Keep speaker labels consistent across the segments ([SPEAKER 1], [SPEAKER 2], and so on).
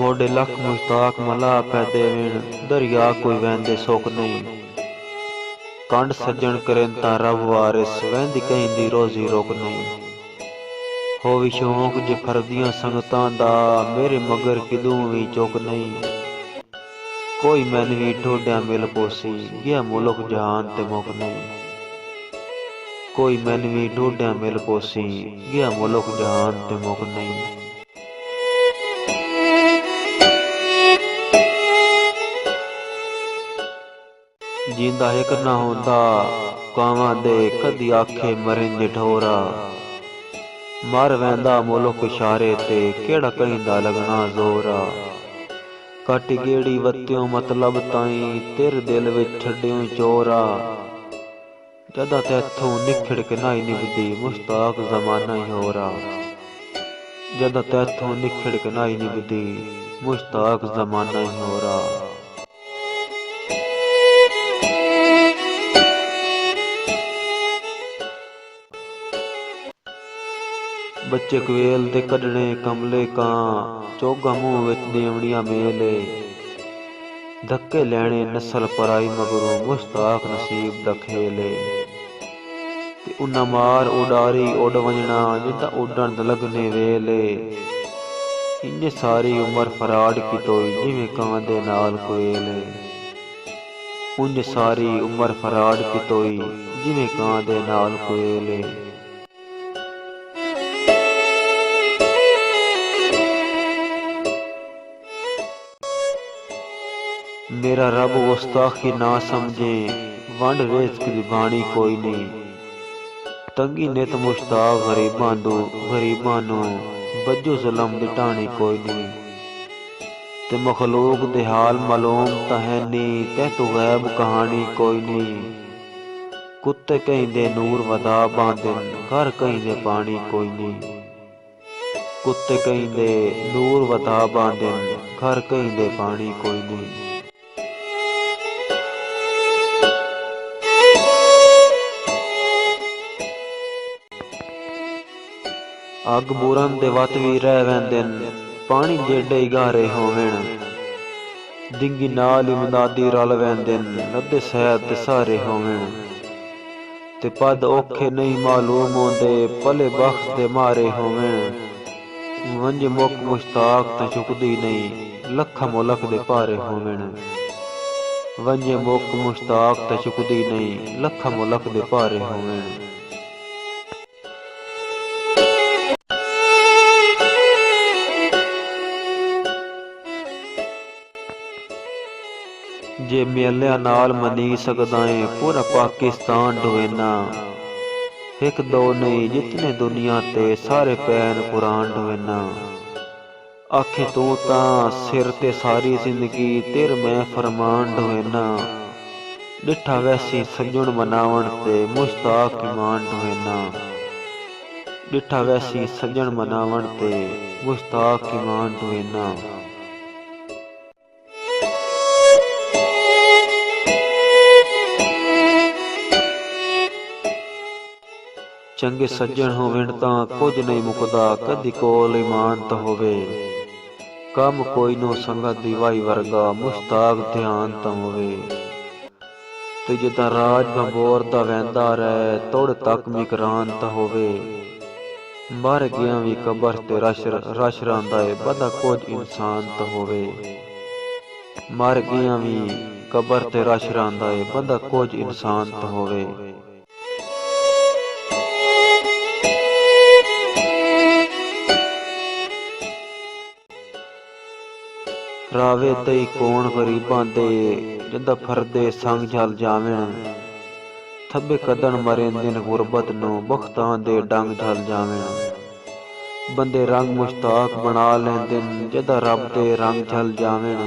[SPEAKER 1] Mode लख मुश्ताक मला पै देवेण, दरिया कोई वहंदे सुख नहीं। कंड सज्जन करें तां रब वारिस, वहंदी कहीं रोजी रोक नहीं। होवी शौक जे फरदियां संगतां दा, मेरे मगर किदू भी चुक नहीं। कोई मैन भी ढोडिया मिल पोसी, गया मुल्क जहान ते मुक नहीं। कोई मैन भी ढोडिया मिल पोसी, गया मुल्क जहान ते मुक नहीं। जींदा एक ना होंदा कावां दे, कदी आखे मरें जे ढोरा। मर वैंदा मुल्क इशारे ते, केड़ा कहिंदा लगना जोरा। कट गेड़ी वत्तियों मतलब ताईं, तेरे दिल विच छड्डियों चोरा। जदा तैथों निखड़ के नाई निभदी, मुश्ताक जमाना ही होरा। जदा तैथों निखड़ के नाई निभदी, मुश्ताक जमाना ही होरा। बच्चे कवेल दे कढने कमले कां, चोगा मुंह विच देवड़ियां मेले। धक्के लैने नस्ल पराई मगरों, मुश्ताक नसीब दा खेले। ते उन्ना मार उडारी उड़ वंजना, जिद्दां उड्डण दा लगने वेले। इन्ने सारी उमर फराड कीतोई, जिवें कां दे नाल कोयले। उन्ने सारी उमर फराड कीतोई, जिवें कां दे नाल कोयले। मेरा रब गुस्ताखी ना समझे, वंड रिज़्क दी बाणी कोई नहीं। तंगी नित मुश्ताक गरीबां नूं, बज्जो जुल्म दी टाणी कोई नहीं। ते मखलूक दे हाल मालूम तां है नी, तैतों गैब कहानी कोई नहीं। कुत्ते कहिंदे नूर वधा बांदन, घर कहिंदे पानी कोई नहीं। कुत्ते कहिंदे नूर वधा बांदन, घर कहिंदे पानी कोई नहीं। अग बुरन दे वत भी रह वैंदन, पानी जेडे गारे होवेण। डिंगी नाल इमदादी रल वैंदन, लद्दे सैद ते सारे होवेण। ते पद औखे नहीं मालूम होंदे, पले बख्श दे मारे होवेण। वंज मुक मुश्ताक तां चुकदी नहीं, लखा मुलक दे भारे होवेण। वंज मुक मुश्ताक तां चुकदी नहीं, लखा मुलक दे भारे होवेण। जे मेलिया नाल मनी सकदा है, पूरा पाकिस्तान ढोवेना। एक दो नहीं जितने दुनिया ते, सारे पैन कुरान ढोवेना। आखे तू तां सिर ते सारी जिंदगी, तेर मैं फरमान ढोवेना। डिठा वैसी सज्जण मनावण ते, मुश्ताक ईमान ढोवेना। डिठा वैसी सज्जण मनावण ते, मुश्ताक ईमान ढोवेना। चंगे सज्जन होवेण तां कुछ नहीं मुकदा, कदी कोल ईमान तां होवे। कम कोई नो संगत दी वाई वर्गा, मुश्ताक ध्यान तां होवे। ते जिद्दां राज भंबोर दा वैंदा रहे, तोड़ तक मिकरान तां होवे। मर गया भी कबर ते रश रहांदा है, बंदा कुछ इंसान तां होवे। मर गया भी कबर ते रश रहांदा है, बंदा कुछ इंसान तां होवे। रावे तई कौन गरीबां दे, जदा फरदे संग झल जावेण। थब्बे कदन मरें दिन गुरबत नूं, बख्तां दे डंग झल जावेण। बंदे रंग मुश्ताक बना लैंदन, जदा रब दे रंग झल जावेण।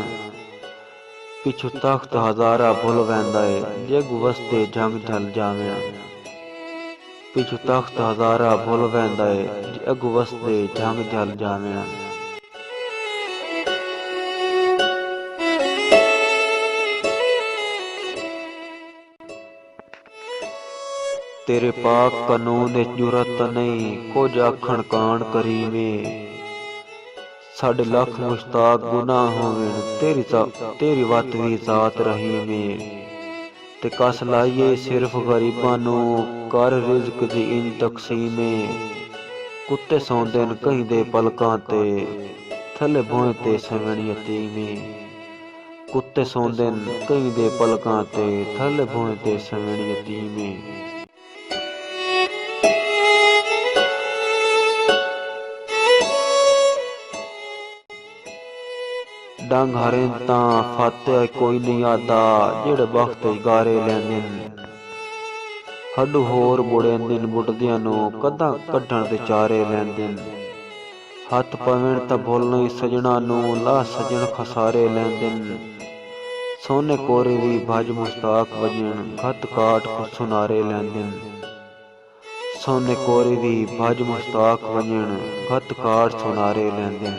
[SPEAKER 1] पिछू तख्त हजारा भुल वैंदा है, जग वसदे जंग झल जावेण। पिछू तख्त हजारा भुल वैंदा है, जग वसदे जंग झल जावेण। तेरे पाक कानून जुरत नहीं, कुछ आखण कान करीमे। साढ़े लख मुश्ताक गुनाह होवेन, तेरी वत भी जात रहीमे। ते कस लाइए सिर्फ गरीबां नू, कर रिज़्क दी इंज तकसीमे। कुत्ते सौंदे न कहीं दे पलकां ते, थले भोए ते सवण यतीमे। कुत्ते सौंदे न कहीं दे पलकां ते, थले भोए ते सवण यतीमे। डंग हरें तां फाते कोई नहीं आता, जेड़े बख्त गारे लैंदे न। हड्डू होर बुड़ेंदे न, बुढ़दियां नू कद्दां कड्ढण दे चारे लैंदे न। हथ पवेण तां भुलना ही सजना नू, ला सजण खसारे लैंदे न। सोने कोरे दी भज मुश्ताक वजन, घत काट सुनारे लैंदे न। सोने कोरे दी भज मुश्ताक वजन, घत काट सुनारे लैंदे न।